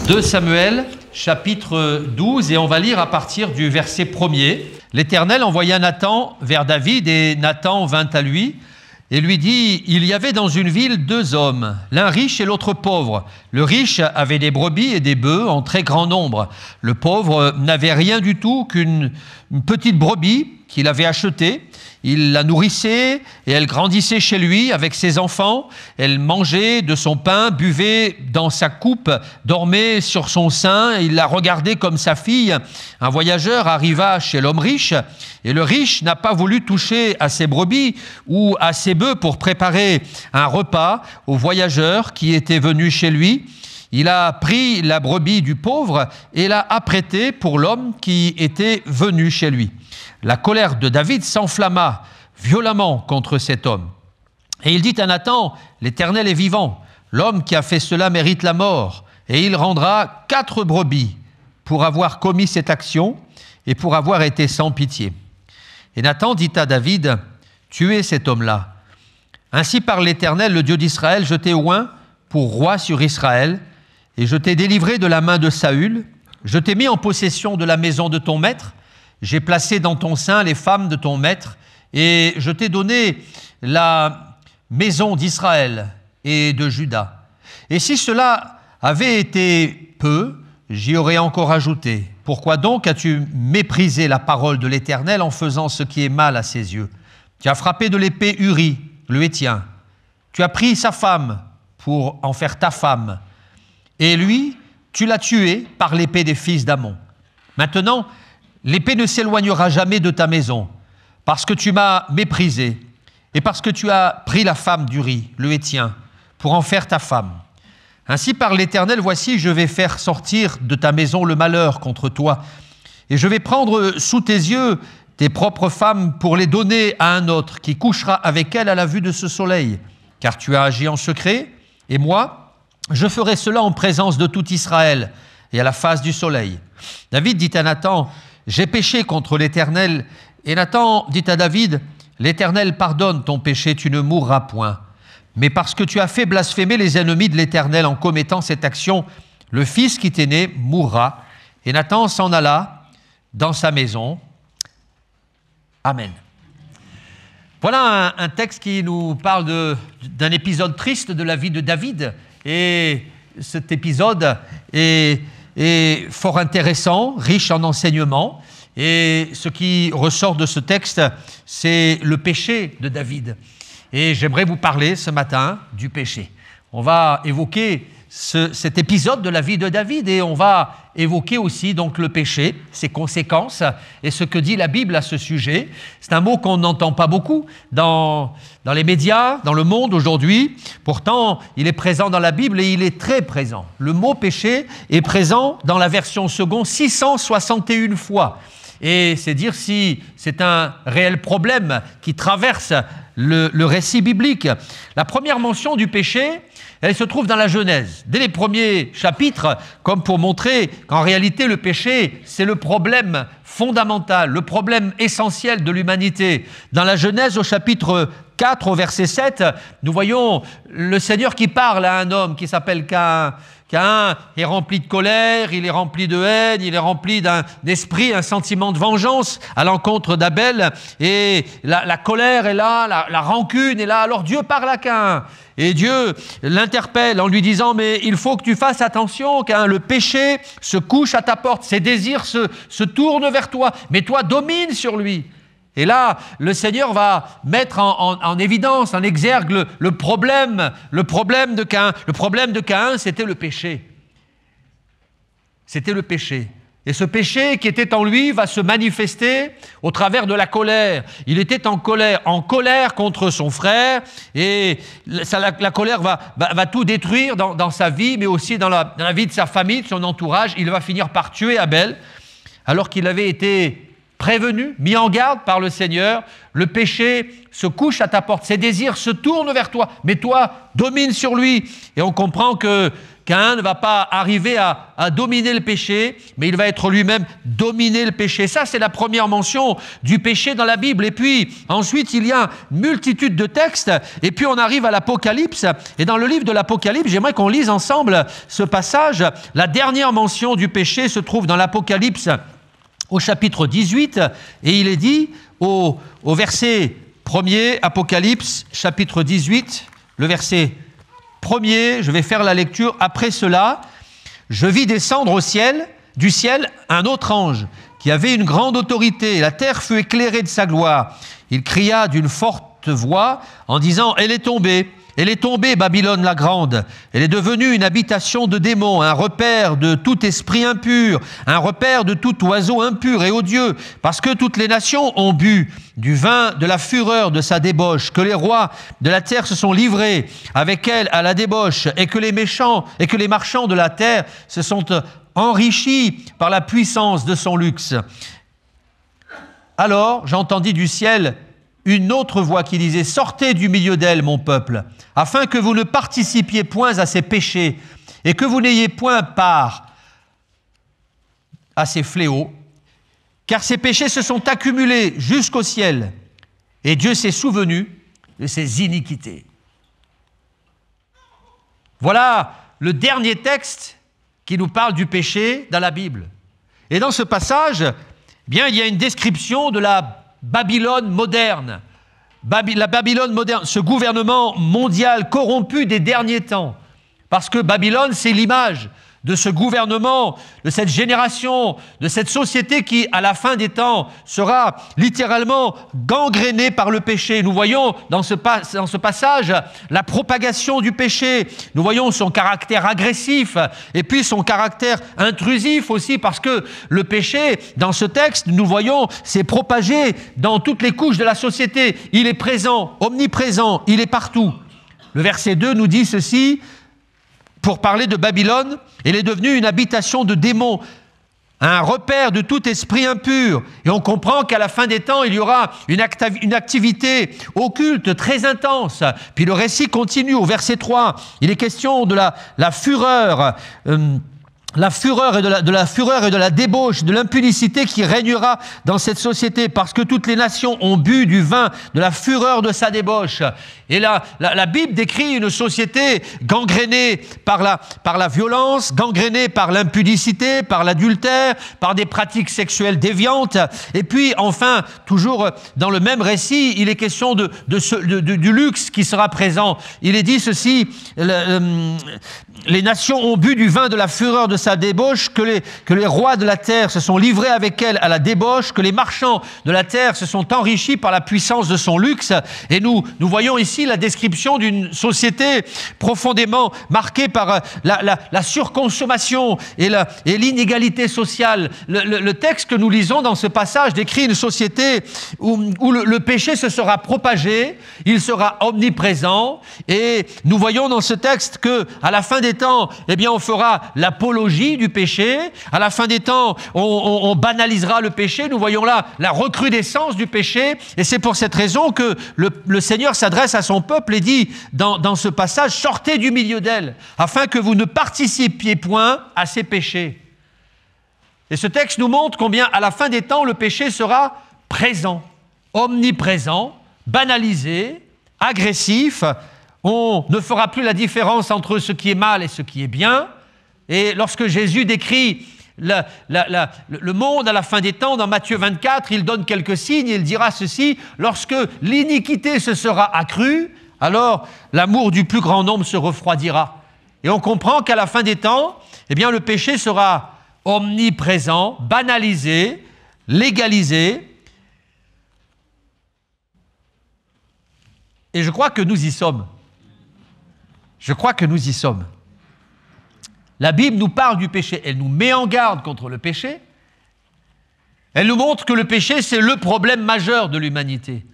2 Samuel, chapitre 12, et on va lire à partir du verset 1er. L'Éternel envoya Nathan vers David, et Nathan vint à lui et lui dit « Il y avait dans une ville 2 hommes, l'un riche et l'autre pauvre. Le riche avait des brebis et des bœufs en très grand nombre. Le pauvre n'avait rien du tout qu'une petite brebis qu'il avait achetée. Il la nourrissait et elle grandissait chez lui avec ses enfants. Elle mangeait de son pain, buvait dans sa coupe, dormait sur son sein. Il la regardait comme sa fille. Un voyageur arriva chez l'homme riche et le riche n'a pas voulu toucher à ses brebis ou à ses bœufs pour préparer un repas au voyageur qui était venu chez lui. Il a pris la brebis du pauvre et l'a apprêtée pour l'homme qui était venu chez lui. La colère de David s'enflamma violemment contre cet homme. Et il dit à Nathan, « L'Éternel est vivant, l'homme qui a fait cela mérite la mort, et il rendra 4 brebis pour avoir commis cette action et pour avoir été sans pitié. » Et Nathan dit à David, « Tuez cet homme-là. Ainsi parle l'Éternel, le Dieu d'Israël, je t'ai oint pour roi sur Israël, et je t'ai délivré de la main de Saül, je t'ai mis en possession de la maison de ton maître, j'ai placé dans ton sein les femmes de ton maître et je t'ai donné la maison d'Israël et de Juda. Et si cela avait été peu, j'y aurais encore ajouté. Pourquoi donc as-tu méprisé la parole de l'Éternel en faisant ce qui est mal à ses yeux? Tu as frappé de l'épée Uri, le Héthien. Tu as pris sa femme pour en faire ta femme. Et lui, tu l'as tué par l'épée des fils d'Ammon. Maintenant, l'épée ne s'éloignera jamais de ta maison, parce que tu m'as méprisé, et parce que tu as pris la femme d'Uri, le Héthien, pour en faire ta femme. Ainsi par l'Éternel, voici, je vais faire sortir de ta maison le malheur contre toi, et je vais prendre sous tes yeux tes propres femmes pour les donner à un autre, qui couchera avec elles à la vue de ce soleil, car tu as agi en secret, et moi, je ferai cela en présence de tout Israël, et à la face du soleil. » David dit à Nathan, « J'ai péché contre l'Éternel. » Et Nathan dit à David, « L'Éternel pardonne ton péché, tu ne mourras point. Mais parce que tu as fait blasphémer les ennemis de l'Éternel en commettant cette action, le fils qui t'est né mourra. » Et Nathan s'en alla dans sa maison. Amen. Voilà un texte qui nous parle d'un épisode triste de la vie de David. Et cet épisode est fort intéressant, riche en enseignements. Et ce qui ressort de ce texte, c'est le péché de David. Et j'aimerais vous parler ce matin du péché. On va évoquer cet épisode de la vie de David et on va évoquer aussi donc le péché, ses conséquences et ce que dit la Bible à ce sujet. C'est un mot qu'on n'entend pas beaucoup dans les médias, dans le monde aujourd'hui. Pourtant, il est présent dans la Bible et il est très présent. Le mot péché est présent dans la version seconde 661 fois. Et c'est dire si c'est un réel problème qui traverse le récit biblique. La première mention du péché, elle se trouve dans la Genèse. Dès les premiers chapitres, comme pour montrer qu'en réalité le péché, c'est le problème fondamental, le problème essentiel de l'humanité. Dans la Genèse, au chapitre 4, au verset 7, nous voyons le Seigneur qui parle à un homme qui s'appelle Caïn. Caïn est rempli de colère, il est rempli de haine, il est rempli d'un esprit, un sentiment de vengeance à l'encontre d'Abel. Et la colère est là, la rancune est là. Alors Dieu parle à Caïn. Et Dieu l'interpelle en lui disant « Mais il faut que tu fasses attention, Caïn, le péché se couche à ta porte, ses désirs se tournent vers toi, mais toi domine sur lui. » Et là, le Seigneur va mettre en évidence, en exergue le problème de Caïn. Le problème de Caïn, c'était le péché. C'était le péché. Et ce péché qui était en lui va se manifester au travers de la colère. Il était en colère contre son frère, et la colère va tout détruire dans sa vie, mais aussi dans la vie de sa famille, de son entourage. Il va finir par tuer Abel, alors qu'il avait été prévenu, mis en garde par le Seigneur. Le péché se couche à ta porte, ses désirs se tournent vers toi, mais toi, domine sur lui. Et on comprend que Caïn ne va pas arriver à dominer le péché, mais il va être lui-même dominer le péché. Ça, c'est la première mention du péché dans la Bible. Et puis, ensuite, il y a une multitude de textes. Et puis, on arrive à l'Apocalypse. Et dans le livre de l'Apocalypse, j'aimerais qu'on lise ensemble ce passage. La dernière mention du péché se trouve dans l'Apocalypse au chapitre 18. Et il est dit au verset 1er, Apocalypse, chapitre 18, le verset 1er, je vais faire la lecture. Après cela, je vis descendre du ciel un autre ange qui avait une grande autorité. La terre fut éclairée de sa gloire. Il cria d'une forte voix en disant « Elle est tombée, Babylone la grande. Elle est devenue une habitation de démons, un repère de tout esprit impur, un repère de tout oiseau impur et odieux, parce que toutes les nations ont bu du vin de la fureur de sa débauche, que les rois de la terre se sont livrés avec elle à la débauche, et que les marchands de la terre se sont enrichis par la puissance de son luxe. Alors j'entendis du ciel une autre voix qui disait « Sortez du milieu d'elle, mon peuple, afin que vous ne participiez point à ses péchés et que vous n'ayez point part à ses fléaux, car ses péchés se sont accumulés jusqu'au ciel, et Dieu s'est souvenu de ses iniquités. » Voilà le dernier texte qui nous parle du péché dans la Bible. Et dans ce passage, bien, il y a une description de la Babylone moderne. La Babylone moderne, ce gouvernement mondial corrompu des derniers temps. Parce que Babylone, c'est l'image de ce gouvernement, de cette génération, de cette société qui, à la fin des temps, sera littéralement gangrénée par le péché. Nous voyons dans ce passage la propagation du péché. Nous voyons son caractère agressif et puis son caractère intrusif aussi, parce que le péché, dans ce texte, nous voyons, s'est propagé dans toutes les couches de la société. Il est présent, omniprésent, il est partout. Le verset 2 nous dit ceci, pour parler de Babylone, elle est devenue une habitation de démons, un repère de tout esprit impur. Et on comprend qu'à la fin des temps, il y aura une activité occulte très intense. Puis le récit continue au verset 3. Il est question de la fureur, la fureur et de la débauche, de l'impudicité qui régnera dans cette société, parce que toutes les nations ont bu du vin de la fureur de sa débauche. Et la Bible décrit une société gangrénée par la violence, gangrénée par l'impudicité, par l'adultère, par des pratiques sexuelles déviantes. Et puis, enfin, toujours dans le même récit, il est question du luxe qui sera présent. Il est dit ceci, les nations ont bu du vin de la fureur de sa débauche, que les rois de la terre se sont livrés avec elle à la débauche, que les marchands de la terre se sont enrichis par la puissance de son luxe. Et nous voyons ici la description d'une société profondément marquée par la surconsommation et l'inégalité sociale. Le texte que nous lisons dans ce passage décrit une société où le péché se sera propagé, il sera omniprésent, et nous voyons dans ce texte que à la fin des temps, eh bien, on fera l'apologie du péché. À la fin des temps, on banalisera le péché. Nous voyons là la recrudescence du péché, et c'est pour cette raison que le Seigneur s'adresse à son peuple et dit dans ce passage, sortez du milieu d'elle, afin que vous ne participiez point à ses péchés. Et ce texte nous montre combien, à la fin des temps, le péché sera présent, omniprésent, banalisé, agressif. On ne fera plus la différence entre ce qui est mal et ce qui est bien. Et lorsque Jésus décrit le monde à la fin des temps, dans Matthieu 24, il donne quelques signes, il dira ceci, lorsque l'iniquité se sera accrue, alors l'amour du plus grand nombre se refroidira. Et on comprend qu'à la fin des temps, eh bien, le péché sera omniprésent, banalisé, légalisé. Et je crois que nous y sommes. Je crois que nous y sommes. La Bible nous parle du péché, elle nous met en garde contre le péché. Elle nous montre que le péché, c'est le problème majeur de l'humanité.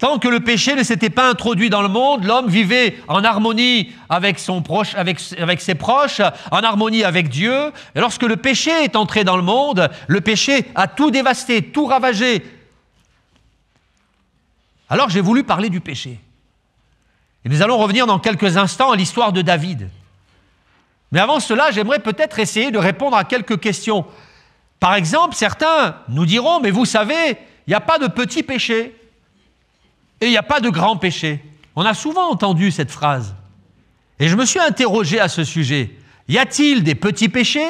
Tant que le péché ne s'était pas introduit dans le monde, l'homme vivait en harmonie avec son proche, avec ses proches, en harmonie avec Dieu. Et lorsque le péché est entré dans le monde, le péché a tout dévasté, tout ravagé. Alors j'ai voulu parler du péché. Et nous allons revenir dans quelques instants à l'histoire de David. Mais avant cela, j'aimerais peut-être essayer de répondre à quelques questions. Par exemple, certains nous diront, mais vous savez, il n'y a pas de petit péché. Et il n'y a pas de grand péché. On a souvent entendu cette phrase. Et je me suis interrogé à ce sujet. Y a-t-il des petits péchés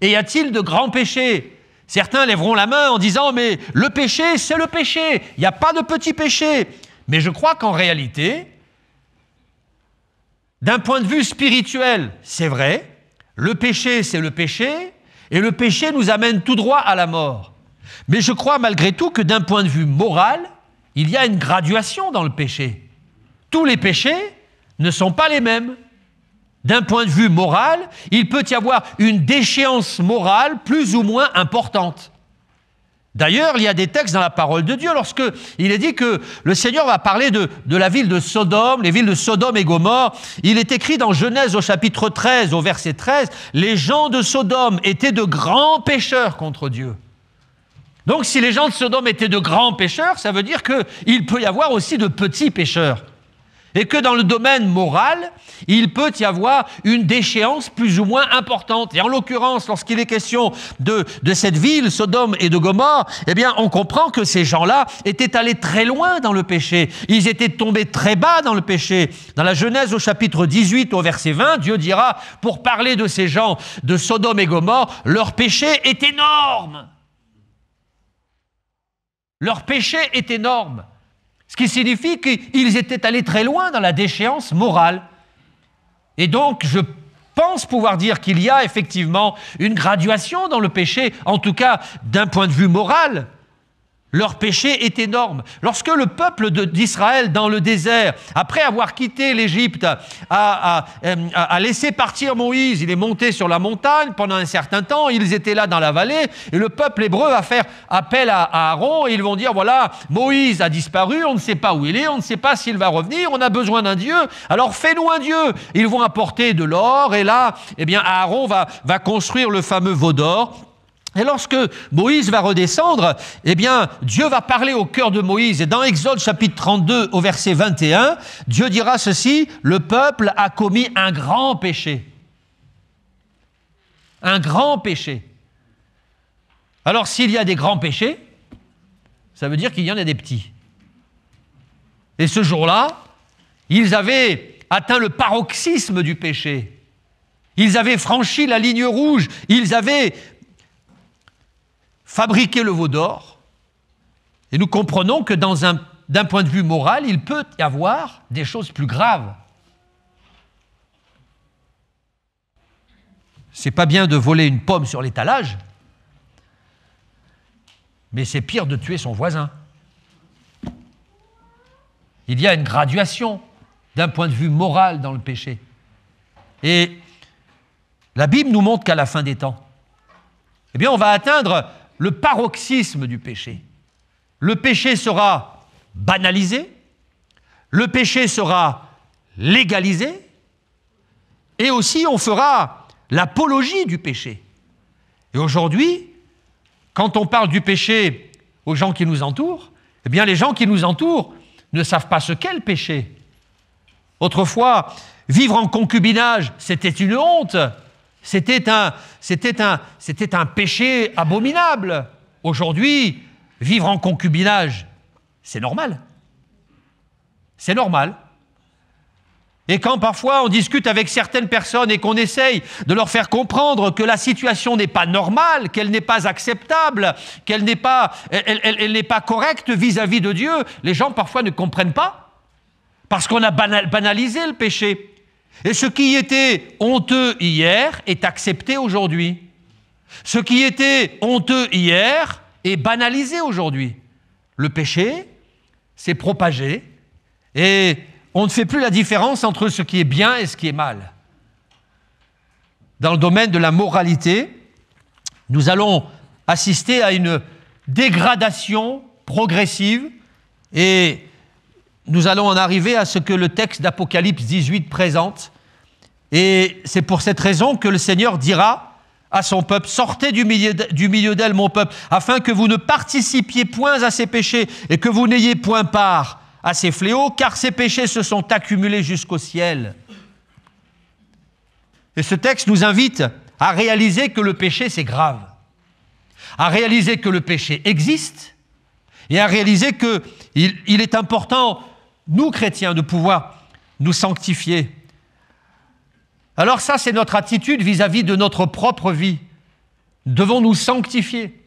et y a-t-il de grands péchés? Certains lèveront la main en disant « mais le péché, c'est le péché. Il n'y a pas de petits péchés. » Mais je crois qu'en réalité, d'un point de vue spirituel, c'est vrai. Le péché, c'est le péché. Et le péché nous amène tout droit à la mort. Mais je crois malgré tout que d'un point de vue moral, il y a une graduation dans le péché. Tous les péchés ne sont pas les mêmes. D'un point de vue moral, il peut y avoir une déchéance morale plus ou moins importante. D'ailleurs, il y a des textes dans la parole de Dieu lorsque il est dit que le Seigneur va parler de la ville de Sodome, les villes de Sodome et Gomorrhe. Il est écrit dans Genèse au chapitre 13, au verset 13, « Les gens de Sodome étaient de grands pécheurs contre Dieu. » Donc, si les gens de Sodome étaient de grands pécheurs, ça veut dire qu'il peut y avoir aussi de petits pécheurs. Et que dans le domaine moral, il peut y avoir une déchéance plus ou moins importante. Et en l'occurrence, lorsqu'il est question de cette ville, Sodome et de Gomorrhe, eh bien, on comprend que ces gens-là étaient allés très loin dans le péché. Ils étaient tombés très bas dans le péché. Dans la Genèse au chapitre 18, au verset 20, Dieu dira, pour parler de ces gens de Sodome et Gomorrhe, leur péché est énorme. Leur péché est énorme, ce qui signifie qu'ils étaient allés très loin dans la déchéance morale. Et donc, je pense pouvoir dire qu'il y a effectivement une graduation dans le péché, en tout cas d'un point de vue moral. Leur péché est énorme. Lorsque le peuple d'Israël dans le désert, après avoir quitté l'Égypte, a laissé partir Moïse, il est monté sur la montagne pendant un certain temps, ils étaient là dans la vallée, et le peuple hébreu va faire appel à Aaron, et ils vont dire, voilà, Moïse a disparu, on ne sait pas où il est, on ne sait pas s'il va revenir, on a besoin d'un Dieu, alors fais-nous un Dieu. Ils vont apporter de l'or, et là, eh bien, Aaron va construire le fameux veau d'or. Et lorsque Moïse va redescendre, eh bien, Dieu va parler au cœur de Moïse. Et dans Exode chapitre 32, au verset 21, Dieu dira ceci, « Le peuple a commis un grand péché. » Un grand péché. Alors, s'il y a des grands péchés, ça veut dire qu'il y en a des petits. Et ce jour-là, ils avaient atteint le paroxysme du péché. Ils avaient franchi la ligne rouge. Ils avaient fabriquer le veau d'or, et nous comprenons que d'un point de vue moral, il peut y avoir des choses plus graves. C'est pas bien de voler une pomme sur l'étalage, mais c'est pire de tuer son voisin. Il y a une graduation d'un point de vue moral dans le péché. Et la Bible nous montre qu'à la fin des temps, eh bien, on va atteindre le paroxysme du péché. Le péché sera banalisé, le péché sera légalisé, et aussi on fera l'apologie du péché. Et aujourd'hui, quand on parle du péché aux gens qui nous entourent, eh bien les gens qui nous entourent ne savent pas ce qu'est le péché. Autrefois, vivre en concubinage, c'était une honte. C'était un péché abominable. Aujourd'hui, vivre en concubinage, c'est normal. C'est normal. Et quand parfois on discute avec certaines personnes et qu'on essaye de leur faire comprendre que la situation n'est pas normale, qu'elle n'est pas acceptable, qu'elle n'est pas, elle n'est pas correcte vis-à-vis de Dieu, les gens parfois ne comprennent pas parce qu'on a banalisé le péché. Et ce qui était honteux hier est accepté aujourd'hui. Ce qui était honteux hier est banalisé aujourd'hui. Le péché s'est propagé et on ne fait plus la différence entre ce qui est bien et ce qui est mal. Dans le domaine de la moralité, nous allons assister à une dégradation progressive et nous allons en arriver à ce que le texte d'Apocalypse 18 présente. Et c'est pour cette raison que le Seigneur dira à son peuple, « Sortez du milieu d'elle, mon peuple, afin que vous ne participiez point à ses péchés et que vous n'ayez point part à ses fléaux, car ses péchés se sont accumulés jusqu'au ciel. » Et ce texte nous invite à réaliser que le péché, c'est grave, à réaliser que le péché existe et à réaliser qu'il est important, nous chrétiens, de pouvoir nous sanctifier. Alors ça, c'est notre attitude vis-à-vis de notre propre vie. Nous devons nous sanctifier.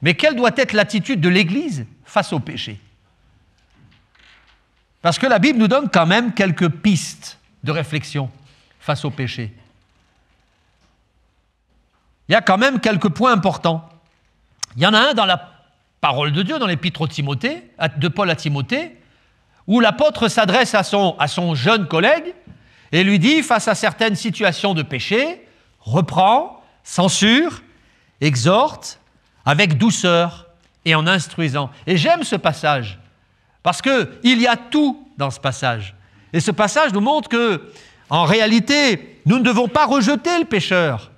Mais quelle doit être l'attitude de l'Église face au péché? Parce que la Bible nous donne quand même quelques pistes de réflexion face au péché. Il y a quand même quelques points importants. Il y en a un dans la parole de Dieu, dans l'épître de Paul à Timothée, où l'apôtre s'adresse à son jeune collègue et lui dit, face à certaines situations de péché, reprend, censure, exhorte avec douceur et en instruisant. Et j'aime ce passage, parce qu'il y a tout dans ce passage. Et ce passage nous montre que, en réalité, nous ne devons pas rejeter le pécheur,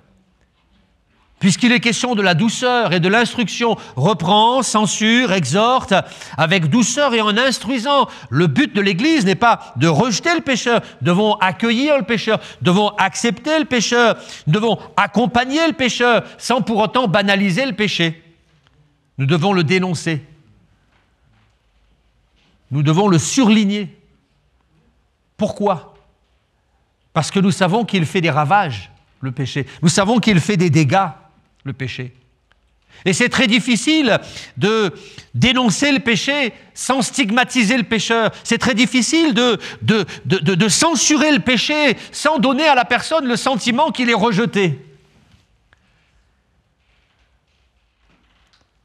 puisqu'il est question de la douceur et de l'instruction. Reprend, censure, exhorte, avec douceur et en instruisant. Le but de l'Église n'est pas de rejeter le pécheur. Nous devons accueillir le pécheur, nous devons accepter le pécheur, nous devons accompagner le pécheur, sans pour autant banaliser le péché. Nous devons le dénoncer. Nous devons le surligner. Pourquoi? Parce que nous savons qu'il fait des ravages, le péché. Nous savons qu'il fait des dégâts, le péché. Et c'est très difficile de dénoncer le péché sans stigmatiser le pécheur. C'est très difficile de censurer le péché sans donner à la personne le sentiment qu'il est rejeté.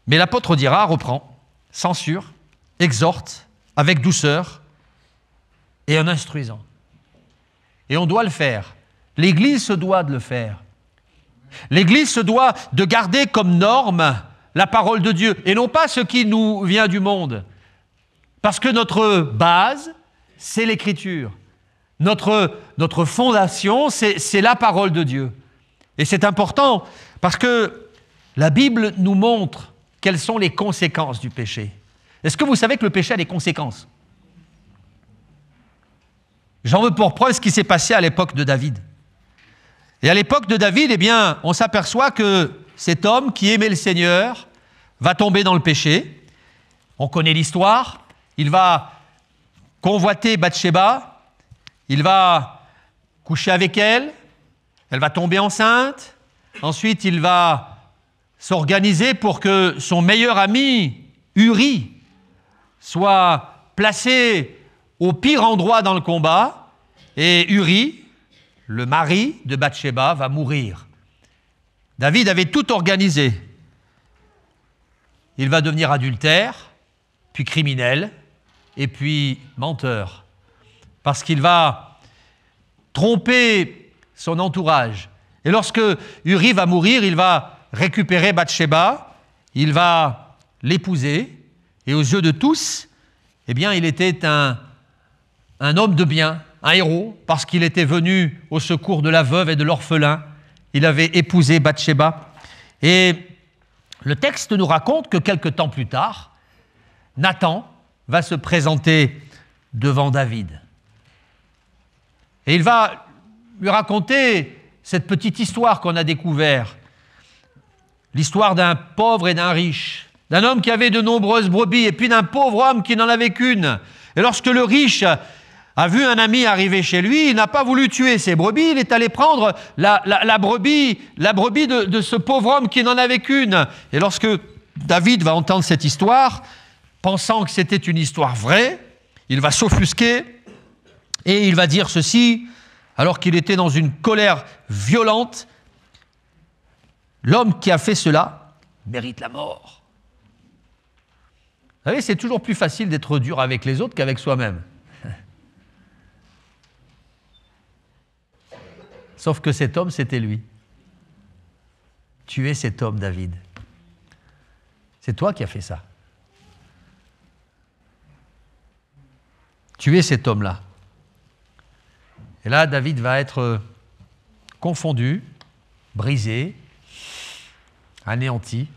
Mais l'apôtre dira, reprend, censure, exhorte, avec douceur et en instruisant. Et on doit le faire. L'Église se doit de le faire. L'Église se doit de garder comme norme la parole de Dieu et non pas ce qui nous vient du monde. Parce que notre base, c'est l'Écriture. Notre fondation, c'est la parole de Dieu. Et c'est important parce que la Bible nous montre quelles sont les conséquences du péché. Est-ce que vous savez que le péché a des conséquences? J'en veux pour preuve ce qui s'est passé à l'époque de David. Et à l'époque de David, eh bien, on s'aperçoit que cet homme qui aimait le Seigneur va tomber dans le péché. On connaît l'histoire. Il va convoiter Bathsheba. Il va coucher avec elle. Elle va tomber enceinte. Ensuite, il va s'organiser pour que son meilleur ami, Uri, soit placé au pire endroit dans le combat. Et Uri, le mari de Bathsheba, va mourir. David avait tout organisé. Il va devenir adultère, puis criminel, et puis menteur. Parce qu'il va tromper son entourage. Et lorsque Uri va mourir, il va récupérer Bathsheba, il va l'épouser, et aux yeux de tous, eh bien, il était un homme de bien, un héros, parce qu'il était venu au secours de la veuve et de l'orphelin. Il avait épousé Bathsheba. Et le texte nous raconte que quelque temps plus tard, Nathan va se présenter devant David. Et il va lui raconter cette petite histoire qu'on a découverte. L'histoire d'un pauvre et d'un riche, d'un homme qui avait de nombreuses brebis et puis d'un pauvre homme qui n'en avait qu'une. Et lorsque le riche a vu un ami arriver chez lui, il n'a pas voulu tuer ses brebis, il est allé prendre la brebis de ce pauvre homme qui n'en avait qu'une. Et lorsque David va entendre cette histoire, pensant que c'était une histoire vraie, il va s'offusquer et il va dire ceci, alors qu'il était dans une colère violente: l'homme qui a fait cela mérite la mort. Vous savez, c'est toujours plus facile d'être dur avec les autres qu'avec soi-même. Sauf que cet homme, c'était lui. Tu es cet homme, David. C'est toi qui as fait ça. tuer cet homme-là. Et là, David va être confondu, brisé, anéanti.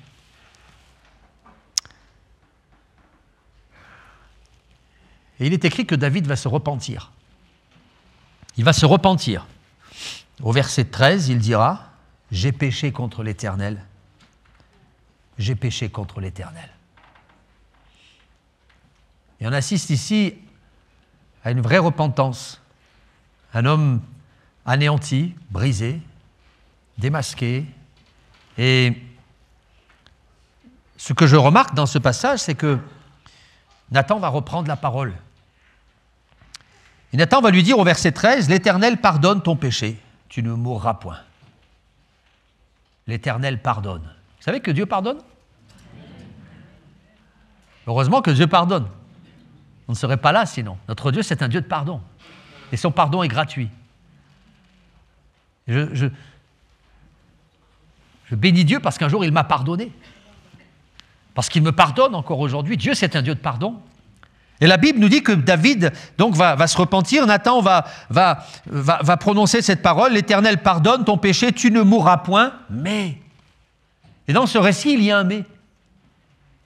Et il est écrit que David va se repentir. Il va se repentir. Au verset 13, il dira « J'ai péché contre l'Éternel. J'ai péché contre l'Éternel. » Et on assiste ici à une vraie repentance. Un homme anéanti, brisé, démasqué. Et ce que je remarque dans ce passage, c'est que Nathan va reprendre la parole. Et Nathan va lui dire au verset 13, « L'Éternel pardonne ton péché, tu ne mourras point. » L'Éternel pardonne. Vous savez que Dieu pardonne? Heureusement que Dieu pardonne. On ne serait pas là sinon. Notre Dieu, c'est un Dieu de pardon. Et son pardon est gratuit. Je bénis Dieu parce qu'un jour, il m'a pardonné. Parce qu'il me pardonne encore aujourd'hui. Dieu, c'est un Dieu de pardon. Et la Bible nous dit que David donc, va se repentir. Nathan va prononcer cette parole. « L'Éternel pardonne ton péché, tu ne mourras point, mais... » Et dans ce récit, il y a un « mais ».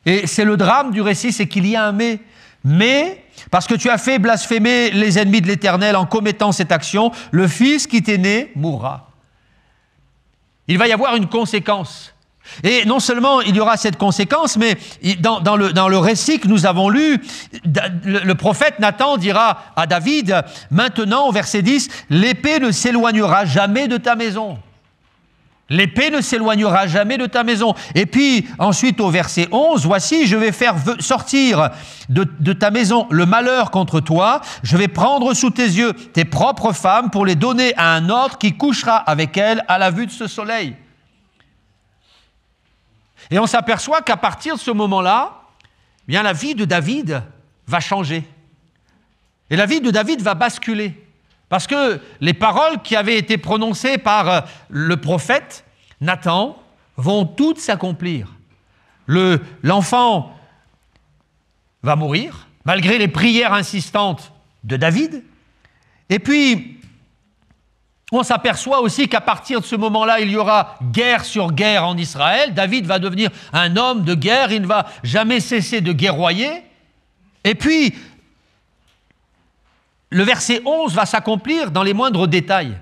Et c'est le drame du récit, c'est qu'il y a un « mais ». Mais, parce que tu as fait blasphémer les ennemis de l'Éternel en commettant cette action, le fils qui t'est né mourra. Il va y avoir une conséquence. Et non seulement il y aura cette conséquence, mais dans le récit que nous avons lu, le prophète Nathan dira à David, maintenant au verset 10, « L'épée ne s'éloignera jamais de ta maison. » L'épée ne s'éloignera jamais de ta maison. Et puis, ensuite, au verset 11, « Voici, je vais faire sortir de ta maison le malheur contre toi. Je vais prendre sous tes yeux tes propres femmes pour les donner à un autre qui couchera avec elles à la vue de ce soleil. » Et on s'aperçoit qu'à partir de ce moment-là, eh bien, la vie de David va changer. Et la vie de David va basculer. Parce que les paroles qui avaient été prononcées par le prophète Nathan vont toutes s'accomplir. L'enfant va mourir, malgré les prières insistantes de David. Et puis, on s'aperçoit aussi qu'à partir de ce moment-là, il y aura guerre sur guerre en Israël. David va devenir un homme de guerre, il ne va jamais cesser de guerroyer. Et puis, le verset 11 va s'accomplir dans les moindres détails.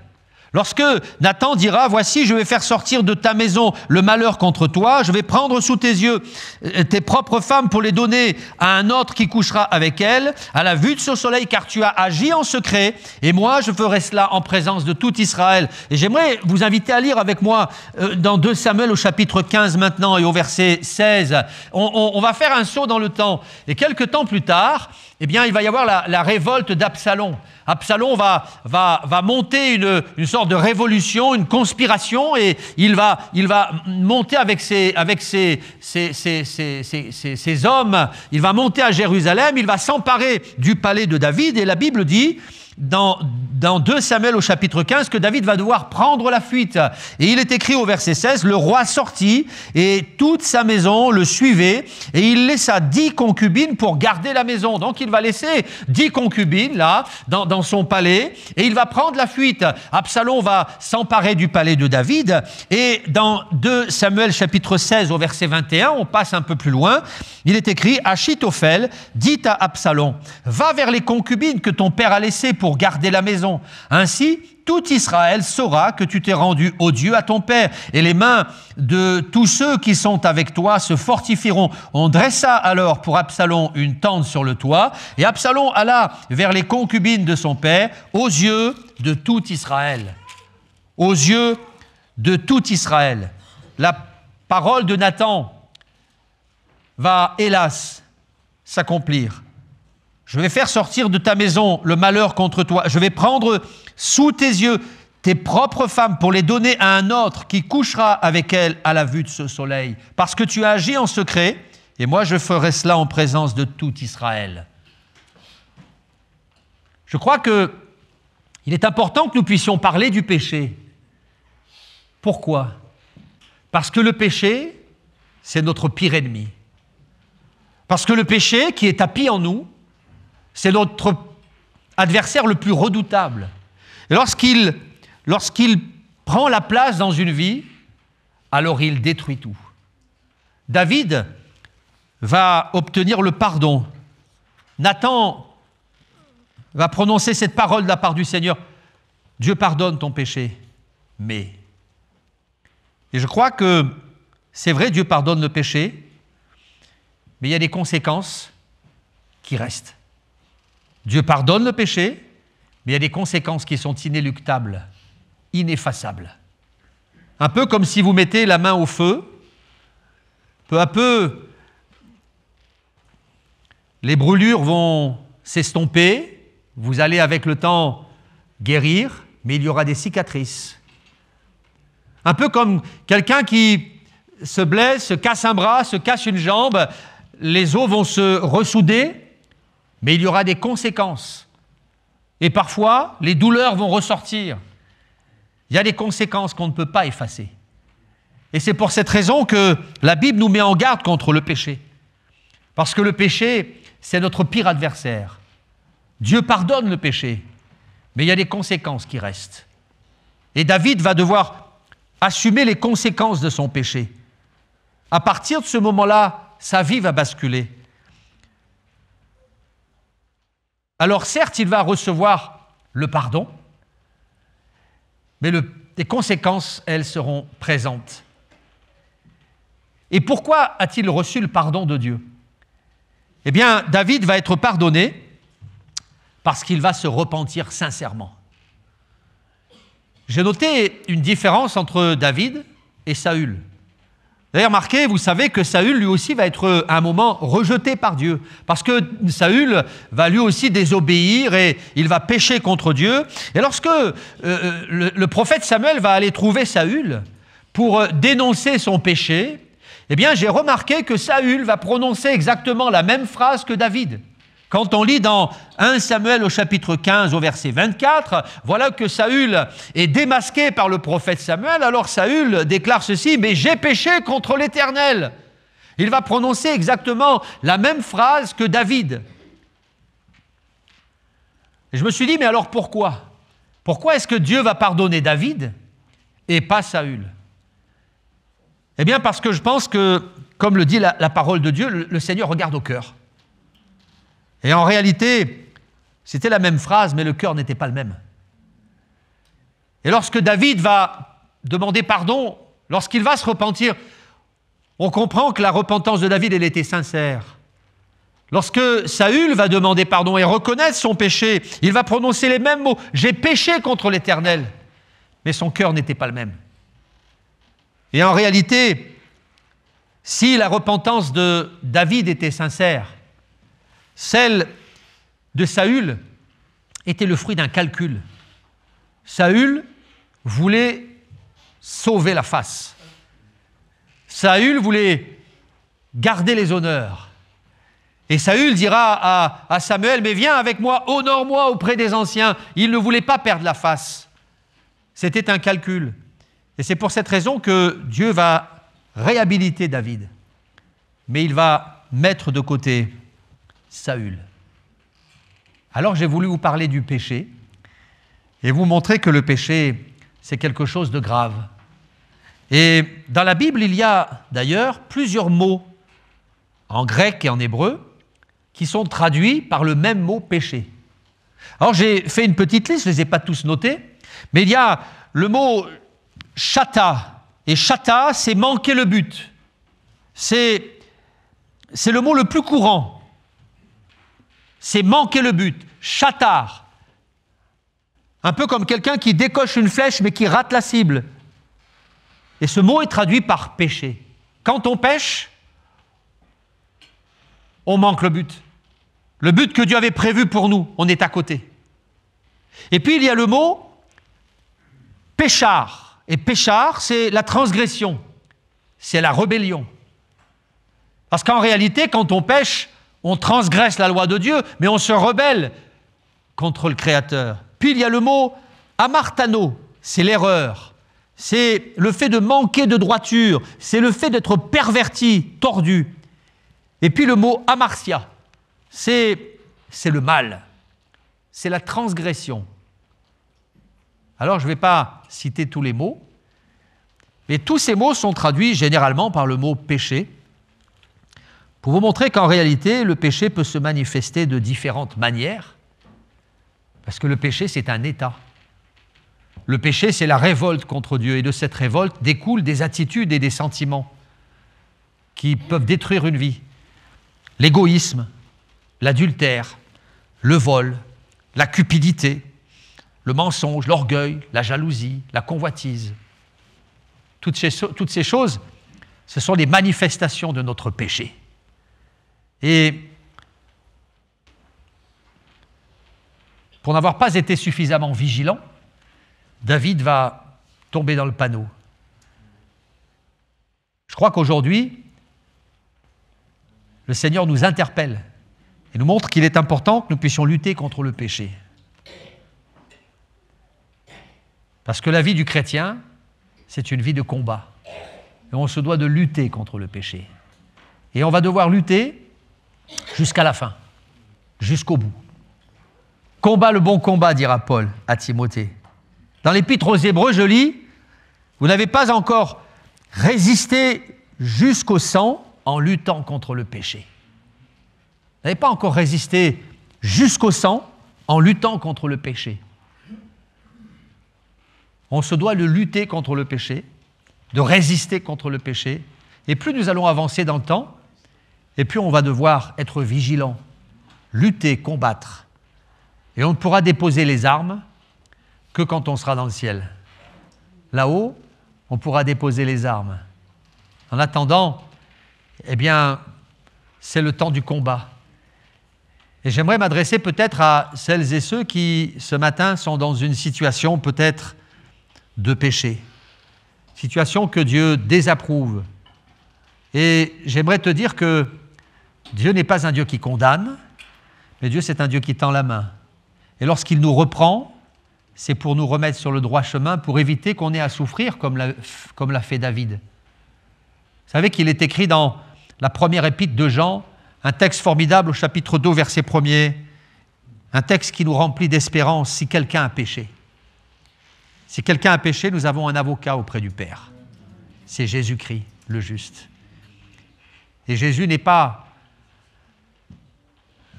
Lorsque Nathan dira « Voici, je vais faire sortir de ta maison le malheur contre toi, je vais prendre sous tes yeux tes propres femmes pour les donner à un autre qui couchera avec elles, à la vue de ce soleil, car tu as agi en secret, et moi je ferai cela en présence de tout Israël. » Et j'aimerais vous inviter à lire avec moi dans 2 Samuel au chapitre 15 maintenant et au verset 16. On va faire un saut dans le temps. Et quelques temps plus tard, eh bien, il va y avoir la révolte d'Absalom. Absalom va monter une sorte de révolution, une conspiration, et il va monter avec ses hommes, il va monter à Jérusalem, il va s'emparer du palais de David, et la Bible dit, dans 2 Samuel au chapitre 15, que David va devoir prendre la fuite. Et il est écrit au verset 16, « Le roi sortit et toute sa maison le suivait et il laissa 10 concubines pour garder la maison. » Donc il va laisser 10 concubines là, dans son palais, et il va prendre la fuite. Absalom va s'emparer du palais de David, et dans 2 Samuel chapitre 16 au verset 21, on passe un peu plus loin, il est écrit, « Achitophel dit à Absalom, va vers les concubines que ton père a laissées pour garder la maison. Ainsi, tout Israël saura que tu t'es rendu odieux à ton père, et les mains de tous ceux qui sont avec toi se fortifieront. » On dressa alors pour Absalom une tente sur le toit, et Absalom alla vers les concubines de son père aux yeux de tout Israël. Aux yeux de tout Israël. La parole de Nathan va, hélas, s'accomplir. Je vais faire sortir de ta maison le malheur contre toi. Je vais prendre sous tes yeux tes propres femmes pour les donner à un autre qui couchera avec elles à la vue de ce soleil. Parce que tu as agi en secret, et moi je ferai cela en présence de tout Israël. Je crois qu'il est important que nous puissions parler du péché. Pourquoi? Parce que le péché, c'est notre pire ennemi. Parce que le péché qui est tapi en nous, c'est notre adversaire le plus redoutable. Et lorsqu'il prend la place dans une vie, alors il détruit tout. David va obtenir le pardon. Nathan va prononcer cette parole de la part du Seigneur. Dieu pardonne ton péché, mais... Et je crois que c'est vrai, Dieu pardonne le péché, mais il y a des conséquences qui restent. Dieu pardonne le péché, mais il y a des conséquences qui sont inéluctables, ineffaçables. Un peu comme si vous mettez la main au feu, peu à peu, les brûlures vont s'estomper, vous allez avec le temps guérir, mais il y aura des cicatrices. Un peu comme quelqu'un qui se blesse, se casse un bras, se casse une jambe, les os vont se ressouder, mais il y aura des conséquences. Et parfois, les douleurs vont ressortir. Il y a des conséquences qu'on ne peut pas effacer. Et c'est pour cette raison que la Bible nous met en garde contre le péché. Parce que le péché, c'est notre pire adversaire. Dieu pardonne le péché, mais il y a des conséquences qui restent. Et David va devoir assumer les conséquences de son péché. À partir de ce moment-là, sa vie va basculer. Alors certes, il va recevoir le pardon, mais les conséquences, elles, seront présentes. Et pourquoi a-t-il reçu le pardon de Dieu? Eh bien, David va être pardonné parce qu'il va se repentir sincèrement. J'ai noté une différence entre David et Saül. Vous avez remarqué, vous savez que Saül, lui aussi, va être à un moment rejeté par Dieu. Parce que Saül va lui aussi désobéir et il va pécher contre Dieu. Et lorsque le prophète Samuel va aller trouver Saül pour dénoncer son péché, eh bien, j'ai remarqué que Saül va prononcer exactement la même phrase que David. Quand on lit dans 1 Samuel au chapitre 15 au verset 24, voilà que Saül est démasqué par le prophète Samuel. Alors Saül déclare ceci, « Mais j'ai péché contre l'Éternel ». Il va prononcer exactement la même phrase que David. Et je me suis dit, mais alors pourquoi? Pourquoi est-ce que Dieu va pardonner David et pas Saül? Eh bien parce que je pense que, comme le dit la parole de Dieu, le Seigneur regarde au cœur. Et en réalité, c'était la même phrase, mais le cœur n'était pas le même. Et lorsque David va demander pardon, lorsqu'il va se repentir, on comprend que la repentance de David, elle était sincère. Lorsque Saül va demander pardon et reconnaître son péché, il va prononcer les mêmes mots. « J'ai péché contre l'Éternel ». Mais son cœur n'était pas le même. Et en réalité, si la repentance de David était sincère, celle de Saül était le fruit d'un calcul. Saül voulait sauver la face. Saül voulait garder les honneurs. Et Saül dira à Samuel, « Mais viens avec moi, honore-moi auprès des anciens. » Il ne voulait pas perdre la face. C'était un calcul. Et c'est pour cette raison que Dieu va réhabiliter David. Mais il va mettre de côté Saül. Alors j'ai voulu vous parler du péché et vous montrer que le péché, c'est quelque chose de grave. Et dans la Bible, il y a d'ailleurs plusieurs mots en grec et en hébreu qui sont traduits par le même mot péché. Alors j'ai fait une petite liste, je ne les ai pas tous notés, mais il y a le mot chata, et chata, c'est manquer le but. C'est le mot le plus courant. C'est manquer le but, chatar. Un peu comme quelqu'un qui décoche une flèche mais qui rate la cible. Et ce mot est traduit par péché. Quand on pêche, on manque le but. Le but que Dieu avait prévu pour nous, on est à côté. Et puis il y a le mot péchard. Et péchard, c'est la transgression, c'est la rébellion. Parce qu'en réalité, quand on pêche, on transgresse la loi de Dieu, mais on se rebelle contre le Créateur. Puis il y a le mot amartano, c'est l'erreur. C'est le fait de manquer de droiture, c'est le fait d'être perverti, tordu. Et puis le mot amartia, c'est le mal. c'est la transgression. Alors, je ne vais pas citer tous les mots, mais tous ces mots sont traduits généralement par le mot péché, pour vous montrer qu'en réalité, le péché peut se manifester de différentes manières, parce que le péché, c'est un état. Le péché, c'est la révolte contre Dieu, et de cette révolte découlent des attitudes et des sentiments qui peuvent détruire une vie. L'égoïsme, l'adultère, le vol, la cupidité, le mensonge, l'orgueil, la jalousie, la convoitise. Toutes ces choses, ce sont les manifestations de notre péché. Et pour n'avoir pas été suffisamment vigilant, David va tomber dans le panneau. Je crois qu'aujourd'hui, le Seigneur nous interpelle et nous montre qu'il est important que nous puissions lutter contre le péché. Parce que la vie du chrétien, c'est une vie de combat. Et on se doit de lutter contre le péché. Et on va devoir lutter jusqu'à la fin, jusqu'au bout. Combat le bon combat, dira Paul à Timothée. Dans l'Épître aux Hébreux, je lis, vous n'avez pas encore résisté jusqu'au sang en luttant contre le péché. Vous n'avez pas encore résisté jusqu'au sang en luttant contre le péché. On se doit de lutter contre le péché, de résister contre le péché. Et plus nous allons avancer dans le temps, et plus on va devoir être vigilant, lutter, combattre. Et on ne pourra déposer les armes que quand on sera dans le ciel. Là-haut, on pourra déposer les armes. En attendant, eh bien, c'est le temps du combat. Et j'aimerais m'adresser peut-être à celles et ceux qui, ce matin, sont dans une situation peut-être de péché. Situation que Dieu désapprouve. Et j'aimerais te dire que Dieu n'est pas un Dieu qui condamne, mais Dieu, c'est un Dieu qui tend la main. Et lorsqu'il nous reprend, c'est pour nous remettre sur le droit chemin, pour éviter qu'on ait à souffrir comme l'a fait David. Vous savez qu'il est écrit dans la première épître de Jean, un texte formidable au chapitre 2, verset 1er, un texte qui nous remplit d'espérance si quelqu'un a péché. Si quelqu'un a péché, nous avons un avocat auprès du Père. C'est Jésus-Christ, le juste. Et Jésus n'est pas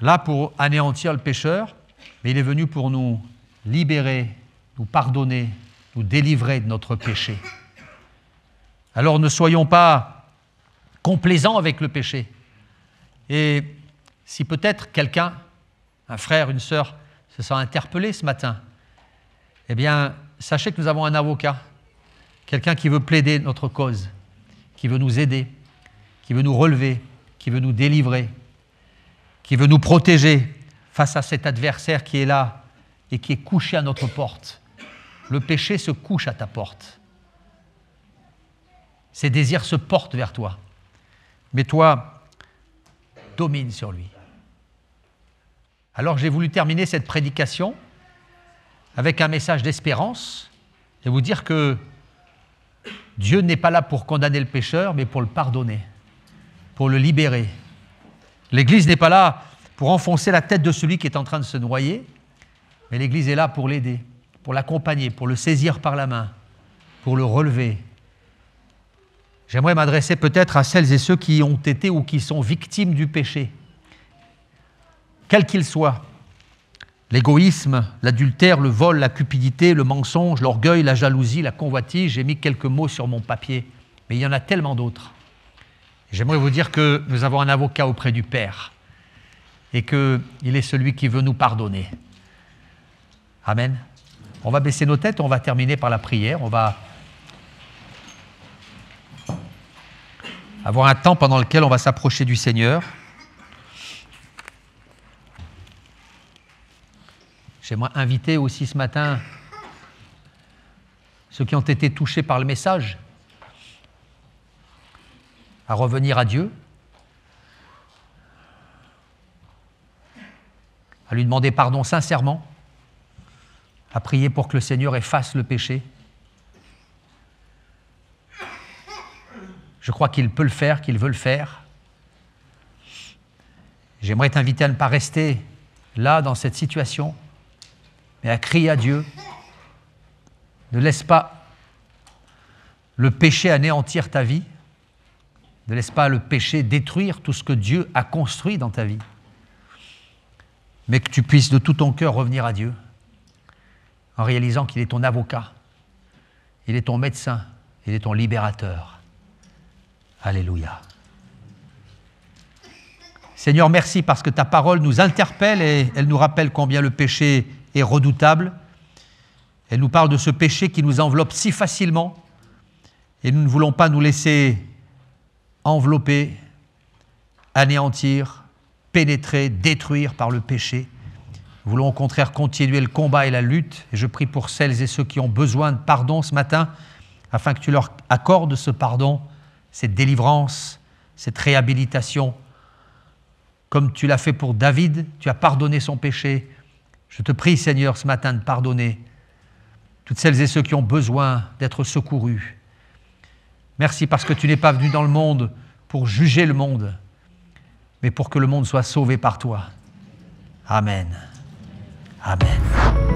là pour anéantir le pécheur, mais il est venu pour nous libérer, nous pardonner, nous délivrer de notre péché. Alors ne soyons pas complaisants avec le péché. Et si peut-être quelqu'un, un frère, une sœur, se sent interpellé ce matin, eh bien, sachez que nous avons un avocat, quelqu'un qui veut plaider notre cause, qui veut nous aider, qui veut nous relever, qui veut nous délivrer, qui veut nous protéger face à cet adversaire qui est là et qui est couché à notre porte. Le péché se couche à ta porte. Ses désirs se portent vers toi. Mais toi, domine sur lui. Alors j'ai voulu terminer cette prédication avec un message d'espérance et vous dire que Dieu n'est pas là pour condamner le pécheur, mais pour le pardonner, pour le libérer. L'Église n'est pas là pour enfoncer la tête de celui qui est en train de se noyer, mais l'Église est là pour l'aider, pour l'accompagner, pour le saisir par la main, pour le relever. J'aimerais m'adresser peut-être à celles et ceux qui ont été ou qui sont victimes du péché, quel qu'il soit. L'égoïsme, l'adultère, le vol, la cupidité, le mensonge, l'orgueil, la jalousie, la convoitise. J'ai mis quelques mots sur mon papier, mais il y en a tellement d'autres. J'aimerais vous dire que nous avons un avocat auprès du Père et qu'il est celui qui veut nous pardonner. Amen. On va baisser nos têtes, on va terminer par la prière. On va avoir un temps pendant lequel on va s'approcher du Seigneur. J'aimerais inviter aussi ce matin ceux qui ont été touchés par le message à revenir à Dieu, à lui demander pardon sincèrement, à prier pour que le Seigneur efface le péché. Je crois qu'il peut le faire, qu'il veut le faire. J'aimerais t'inviter à ne pas rester là, dans cette situation, mais à crier à Dieu. Ne laisse pas le péché anéantir ta vie. Ne laisse pas le péché détruire tout ce que Dieu a construit dans ta vie. Mais que tu puisses de tout ton cœur revenir à Dieu en réalisant qu'il est ton avocat, il est ton médecin, il est ton libérateur. Alléluia. Seigneur, merci parce que ta parole nous interpelle et elle nous rappelle combien le péché est redoutable. Elle nous parle de ce péché qui nous enveloppe si facilement et nous ne voulons pas nous laisser envelopper, anéantir, pénétrer, détruire par le péché. Nous voulons au contraire continuer le combat et la lutte. Et je prie pour celles et ceux qui ont besoin de pardon ce matin, afin que tu leur accordes ce pardon, cette délivrance, cette réhabilitation. Comme tu l'as fait pour David, tu as pardonné son péché. Je te prie, Seigneur, ce matin de pardonner toutes celles et ceux qui ont besoin d'être secourus. Merci parce que tu n'es pas venu dans le monde pour juger le monde, mais pour que le monde soit sauvé par toi. Amen. Amen.